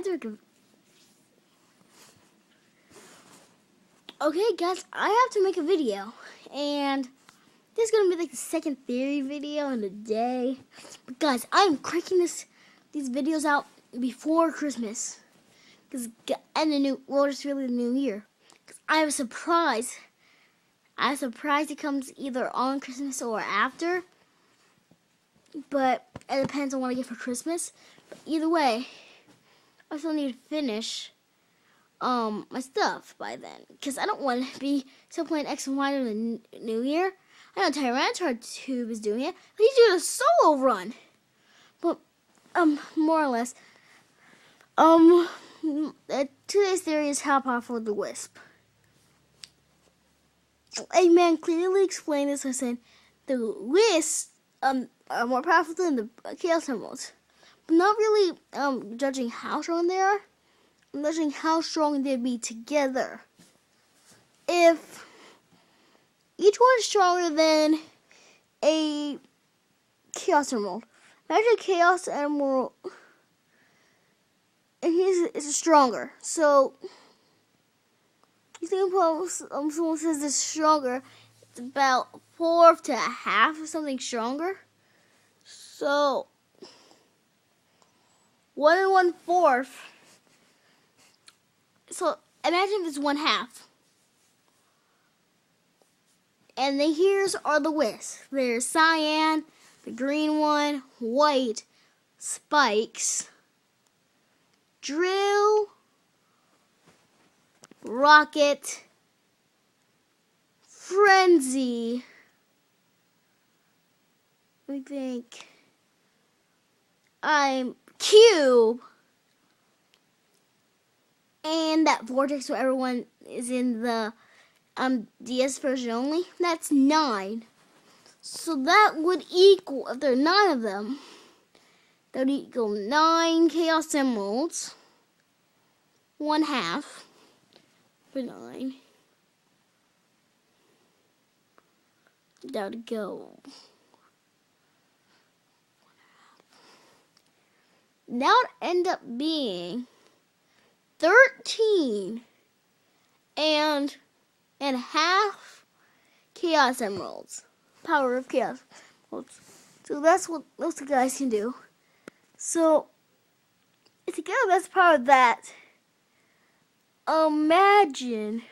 have to make a... Okay, guys, I have to make a video. And this is going to be like the second theory video in a day. But guys, I'm cranking these videos out before Christmas. Well, just really the new year. Because I have a surprise. It comes either on Christmas or after. But it depends on what I get for Christmas. But either way, I still need to finish my stuff by then. Because I don't want to be still playing X and Y in the new year. I know Tyrantotube is doing it. But he's doing a solo run. But, more or less. Today's theory is how powerful the wisp. Eggman clearly explained this by saying the wisps are more powerful than the Chaos Emeralds. But not really judging how strong they are. I'm judging how strong they'd be together. If each one is stronger than a Chaos Emerald. Imagine a Chaos Emerald, and it's stronger. So, you think someone says it's stronger, it's about 4 to a half or something stronger. So, 1 1/4. So, imagine if it's 1/2. And the here's are the wisps. There's cyan, the green one, white, spikes, drill, rocket, frenzy. Let me think. I'm cube. And that vortex where everyone is in the DS version only. That's 9. So that would equal, if there are 9 of them, that would equal 9 Chaos Emeralds. 1/2 for 9. That would go. That would end up being 13 and half Chaos Emeralds. Power of Chaos Emeralds. So that's what those guys can do. So, together that's the power of that. Imagine,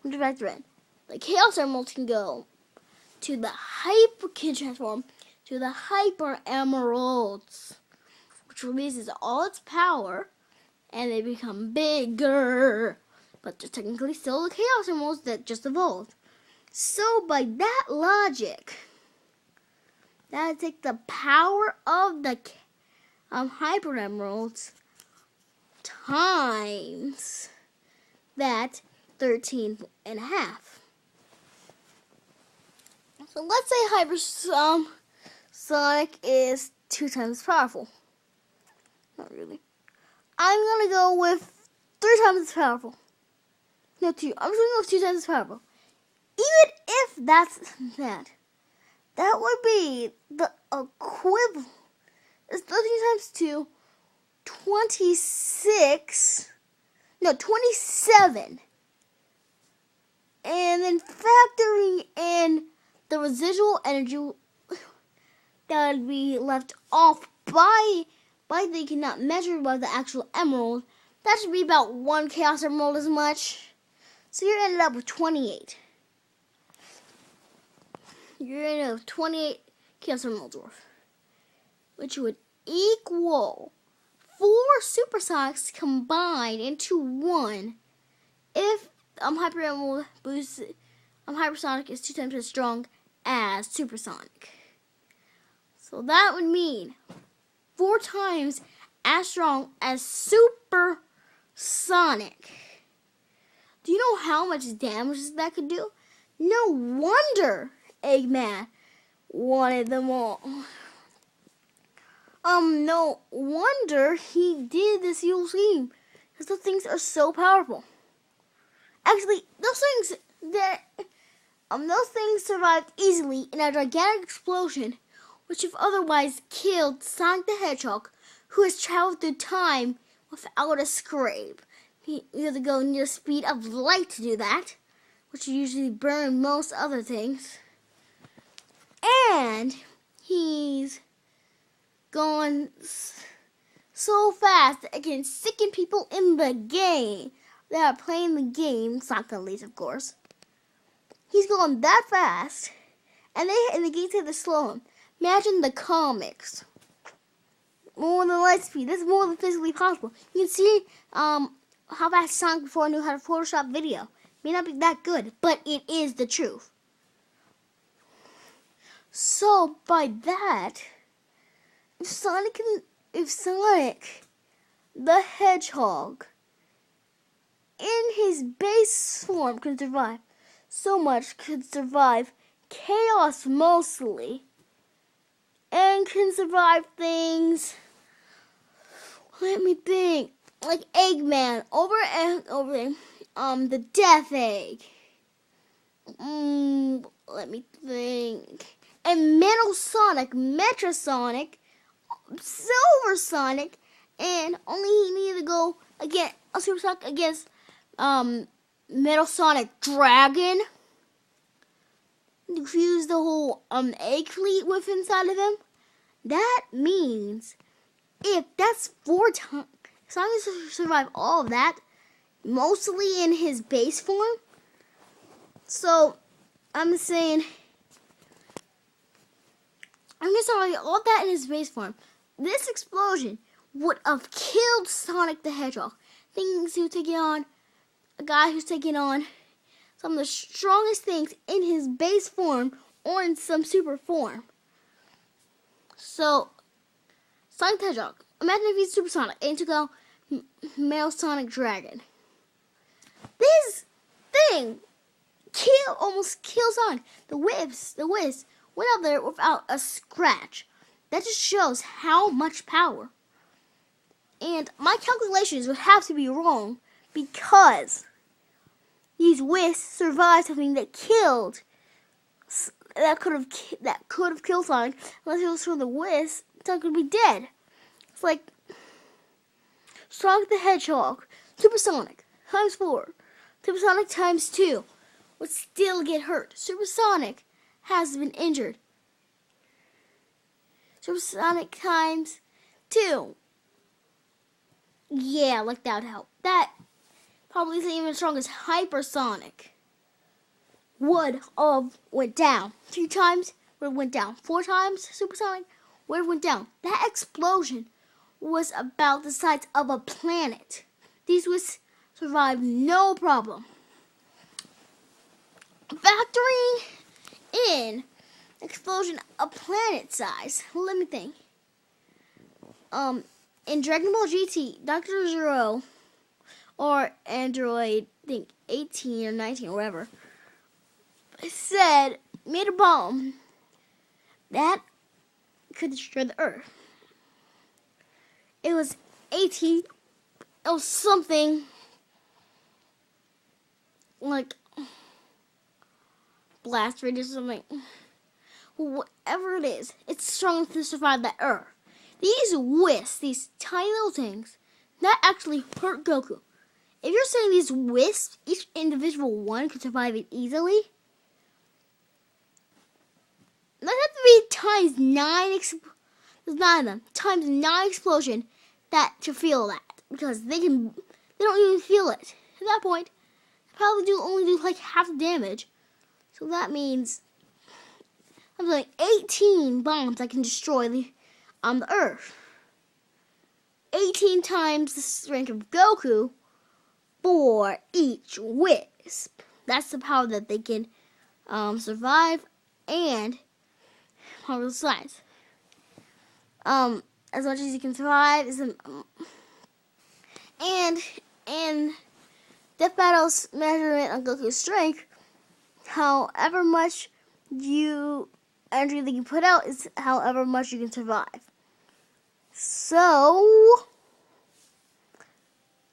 we'll back to red. The Chaos Emeralds can go to the transform to the Hyper Emeralds, which releases all its power, and they become bigger. But they're technically still the Chaos Emeralds that just evolved. So by that logic, that would take the power of the Hyper Emeralds times that 13 and a half. So let's say Hypersonic is 2 times as powerful. Not really. I'm going to go with 3 times as powerful. No, 2. I'm just going to go with 2 times as powerful. Even if that's that would be the equivalent. It's 13 times 2, 26. No, 27. And then factoring in the residual energy that would be left off by they cannot measure by the actual emerald. That should be about 1 Chaos Emerald as much. So you're ended up with 28. You're ended up with 28 Chaos Emeralds worth, which would equal 4 Supersonics combined into 1 if Hyper Emerald boosts Hypersonic is 2 times as strong as Supersonic. So that would mean 4 times as strong as Supersonic. Do you know how much damage that could do? No wonder Eggman wanted them all. No wonder he did this evil scheme. Because those things are so powerful. Actually, those things survived easily in a gigantic explosion, which if otherwise killed Sonic the Hedgehog, who has traveled through time without a scrape. You have to go near the speed of light to do that, which usually burn most other things. And he's gone so fast that it can sicken people in the game that are playing the game. It's not gonna leave, of course. He's gone that fast, and the gates have to slow him. Imagine the comics. More than light speed. This is more than physically possible. You can see how fast Sonic before knew how to Photoshop video. May not be that good, but it is the truth. So by that, if Sonic the Hedgehog in his base form can survive so much, could survive chaos mostly, and can survive things, let me think, like Eggman over and over again, the Death Egg, let me think, and Metal Sonic, Metrosonic, Silver Sonic, and only he needed to go again a Super Sonic against Metal Sonic Dragon. Fuse the whole egg fleet with inside of him. That means if that's 4 times, Sonic has to survive all of that, mostly in his base form. So I'm saying I'm gonna survive all that in his base form. This explosion would have killed Sonic the Hedgehog. Things he was taking on, a guy who's taking on some of the strongest things in his base form or in some super form. So, Sonic the Hedgehog. Imagine if he's Supersonic and took out Male Sonic Dragon. This thing almost kills Sonic. The wisps went out there without a scratch. That just shows how much power. And my calculations would have to be wrong because these wisps survived something that could have killed Sonic. Unless it was for the wisp, Sonic would be dead. It's like Sonic the Hedgehog, Supersonic times 4, Supersonic times 2 would still get hurt. Supersonic has been injured. Supersonic times 2. Yeah, like that would help. That probably isn't even as strong as Hypersonic. Would have went down 3 times. Would have went down 4 times. Supersonic would have went down. That explosion was about the size of a planet. These would survive no problem. Factoring in explosion of planet size. Let me think. In Dragon Ball GT, Dr. Zero or Android, I think 18 or 19 or whatever, made a bomb that could destroy the Earth. It was 18, it was something like blast radius or something. Whatever it is, it's strong enough to survive that Earth. These wisps, these tiny little things, that actually hurt Goku. If you're saying these wisps, each individual one could survive it easily, that have to be times 9. There's 9 of them. Times 9 explosion that to feel that, because they don't even feel it. At that point, they probably only do like half the damage. So that means I'm like 18 bombs that can destroy the Earth. 18 times the strength of Goku for each wisp. That's the power that they can survive and power the size. As much as you can survive is and Death Battle's measurement on Goku's strength, however much energy that you put out is however much you can survive. So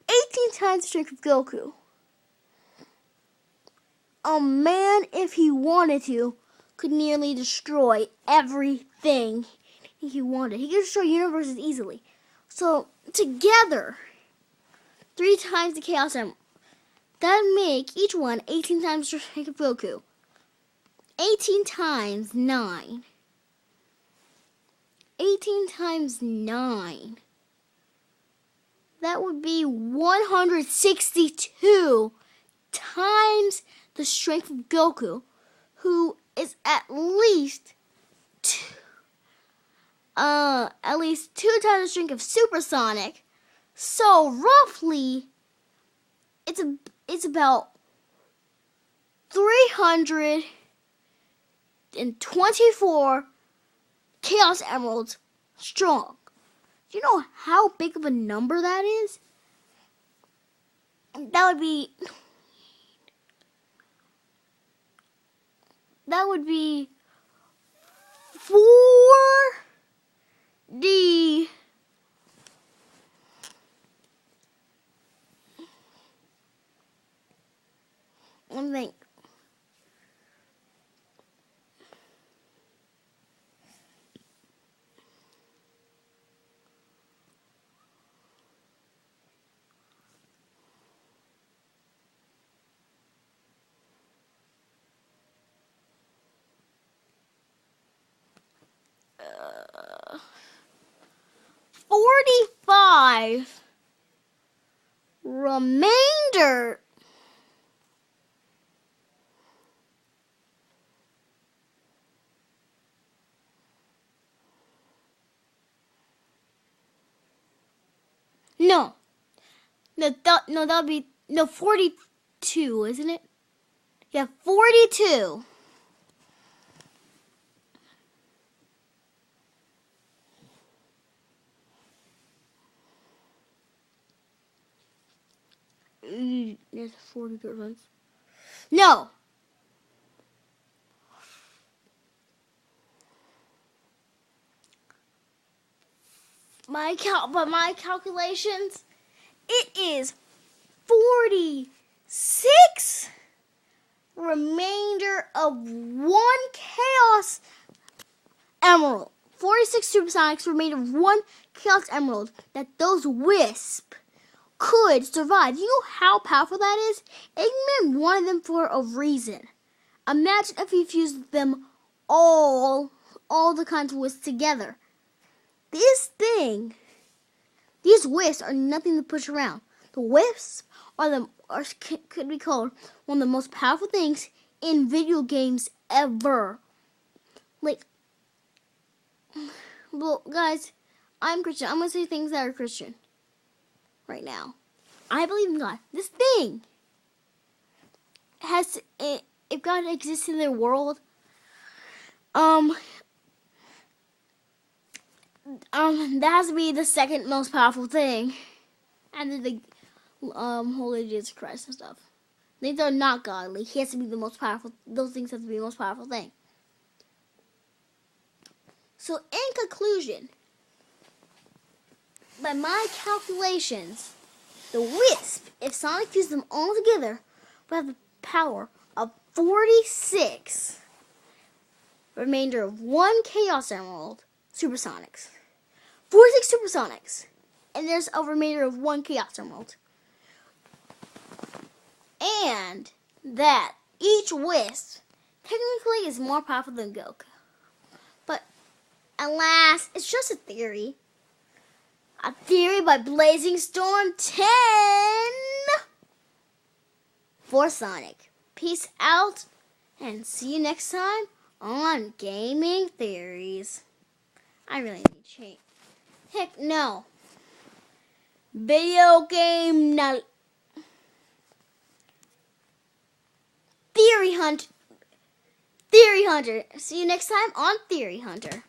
18 times the strength of Goku. A man, if he wanted to, could nearly destroy everything he wanted. He could destroy universes easily. So together, 3 times the Chaos Emerald. That would make each one 18 times the strength of Goku. 18 times 9. 18 times 9. That would be 162 times the strength of Goku, who is at least 2 times the strength of Supersonic. So roughly, it's about 324 Chaos Emeralds strong. Do you know how big of a number that is? That would be 40. Let me think. Uh, 45 remainder. No, that'll be 42, isn't it? Yeah, 42. There's 40 good ones. No. My calculations, it is 46 remainder of 1 Chaos Emerald. 46 Supersonics remainder of 1 Chaos Emerald that those wisps could survive. You know how powerful that is? Eggman wanted them for a reason. Imagine if he fused them all the kinds of wisps together. These wisps are nothing to push around. The wisps could be called one of the most powerful things in video games ever. Like, well, guys, I'm Christian. I'm going to say things that are Christian right now. I believe in God. This thing if God exists in the world, that has to be the second most powerful thing, and the Holy Jesus Christ and stuff. These are not godly. He has to be the most powerful. Those things have to be the most powerful thing. So, in conclusion, by my calculations, the wisp, if Sonic fused them all together, would have the power of 46 remainder of 1 Chaos Emerald Supersonics. 46 Supersonics. And there's a remainder of 1 Chaos Emerald. And that each wisp technically is more powerful than Goku. But alas, it's just a theory. A theory by Blazing Storm 10 for Sonic. Peace out, and see you next time on Gaming Theories. I really need to change. Heck no. Video game night. Theory Hunter. See you next time on Theory Hunter.